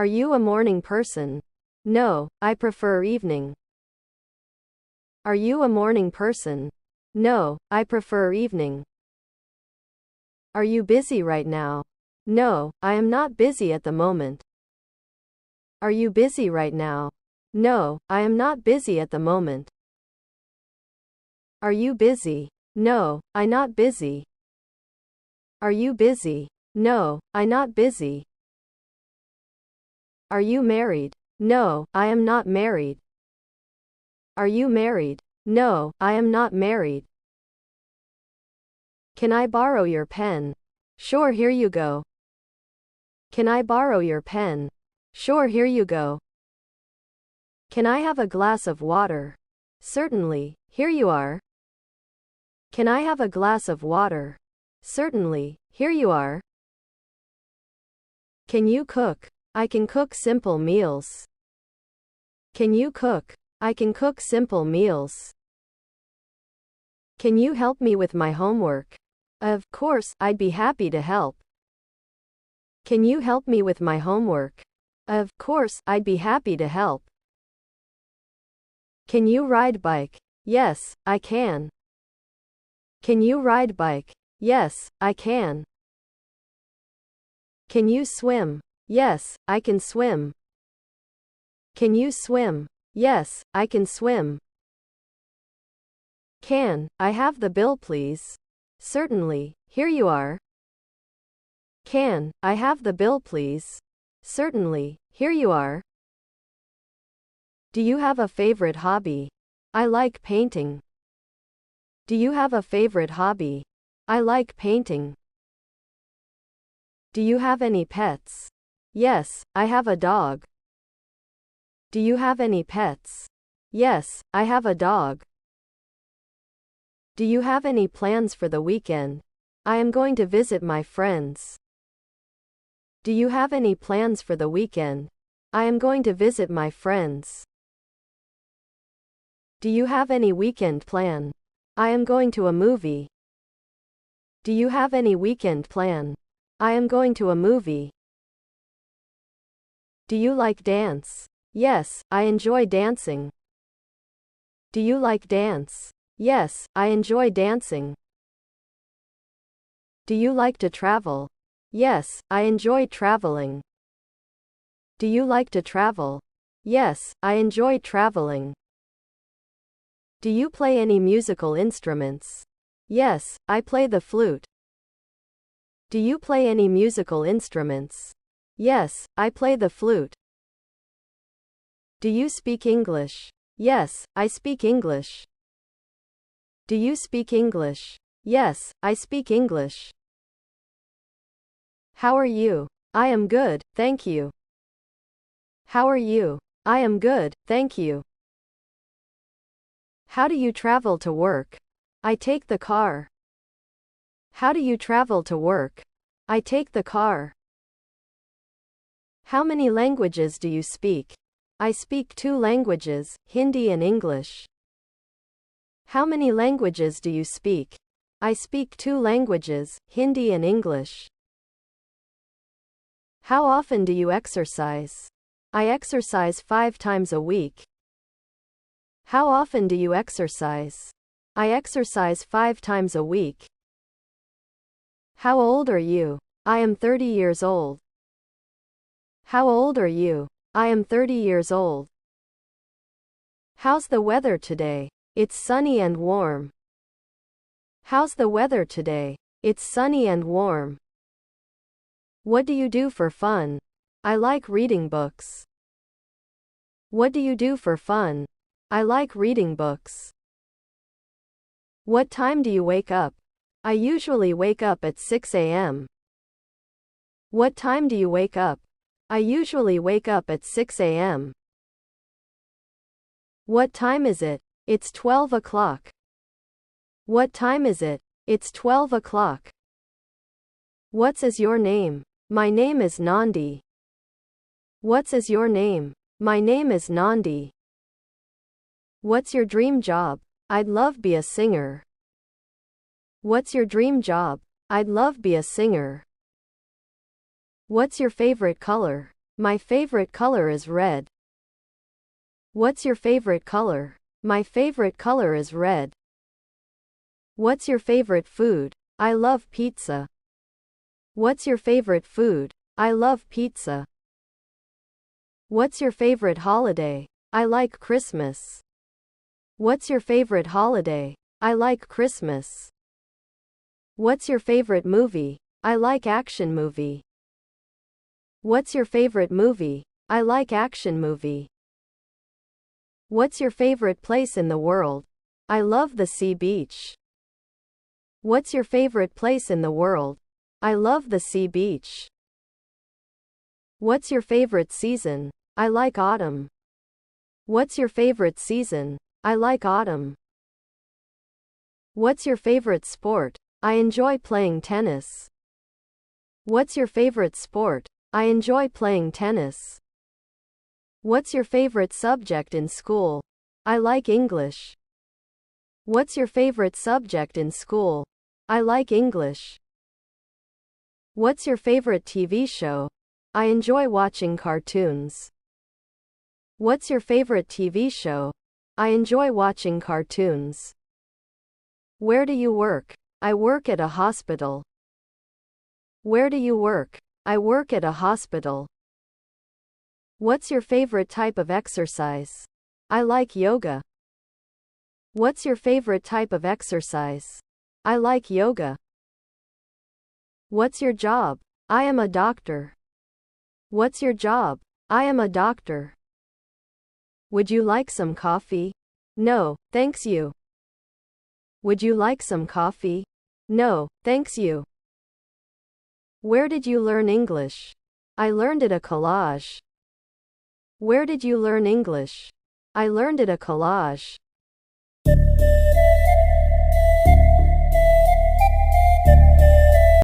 Are you a morning person? No, I prefer evening. Are you a morning person? No, I prefer evening. Are you busy right now? No, I am not busy at the moment. Are you busy right now? No, I am not busy at the moment. Are you busy? No, I not busy. Are you busy? No, I not busy. Are you married? No, I am not married. Are you married? No, I am not married. Can I borrow your pen? Sure, here you go. Can I borrow your pen? Sure, here you go. Can I have a glass of water? Certainly, here you are. Can I have a glass of water? Certainly, here you are. Can you cook? I can cook simple meals. Can you cook? I can cook simple meals. Can you help me with my homework? Of course, I'd be happy to help. Can you help me with my homework? Of course, I'd be happy to help. Can you ride bike? Yes, I can. Can you ride bike? Yes, I can. Can you swim? Yes, I can swim. Can you swim? Yes, I can swim. Can I have the bill, please? Certainly, here you are. Can I have the bill, please? Certainly, here you are. Do you have a favorite hobby? I like painting. Do you have a favorite hobby? I like painting. Do you have any pets? Yes, I have a dog. Do you have any pets? Yes, I have a dog. Do you have any plans for the weekend? I am going to visit my friends. Do you have any plans for the weekend? I am going to visit my friends. Do you have any weekend plan? I am going to a movie. Do you have any weekend plan? I am going to a movie. Do you like dance? Yes, I enjoy dancing. Do you like dance? Yes, I enjoy dancing. Do you like to travel? Yes, I enjoy traveling. Do you like to travel? Yes, I enjoy traveling. Do you play any musical instruments? Yes, I play the flute. Do you play any musical instruments? Yes, I play the flute. Do you speak English? Yes, I speak English. Do you speak English? Yes, I speak English. How are you? I am good, thank you. How are you? I am good, thank you. How do you travel to work? I take the car. How do you travel to work? I take the car. How many languages do you speak? I speak 2 languages, Hindi and English. How many languages do you speak? I speak 2 languages, Hindi and English. How often do you exercise? I exercise 5 times a week. How often do you exercise? I exercise 5 times a week. How old are you? I am 30 years old. How old are you? I am 30 years old. How's the weather today? It's sunny and warm. How's the weather today? It's sunny and warm. What do you do for fun? I like reading books. What do you do for fun? I like reading books. What time do you wake up? I usually wake up at 6 a.m. What time do you wake up? I usually wake up at 6 a.m. What time is it? It's 12 o'clock. What time is it? It's 12 o'clock. What's is your name? My name is Nandi. What's is your name? My name is Nandi. What's your dream job? I'd love be a singer. What's your dream job? I'd love be a singer. What's your favorite color? My favorite color is red. What's your favorite color? My favorite color is red. What's your favorite food? I love pizza. What's your favorite food? I love pizza. What's your favorite holiday? I like Christmas. What's your favorite holiday? I like Christmas. What's your favorite movie? I like action movie. What's your favorite movie? I like action movie. What's your favorite place in the world? I love the sea beach. What's your favorite place in the world? I love the sea beach. What's your favorite season? I like autumn. What's your favorite season? I like autumn. What's your favorite sport? I enjoy playing tennis. What's your favorite sport? I enjoy playing tennis. What's your favorite subject in school? I like English. What's your favorite subject in school? I like English. What's your favorite TV show? I enjoy watching cartoons. What's your favorite TV show? I enjoy watching cartoons. Where do you work? I work at a hospital. Where do you work? I work at a hospital. What's your favorite type of exercise? I like yoga. What's your favorite type of exercise? I like yoga. What's your job? I am a doctor. What's your job? I am a doctor. Would you like some coffee? No, thanks you. Would you like some coffee? No, thanks you. Where did you learn English? I learned at a collage. Where did you learn English? I learned at a collage.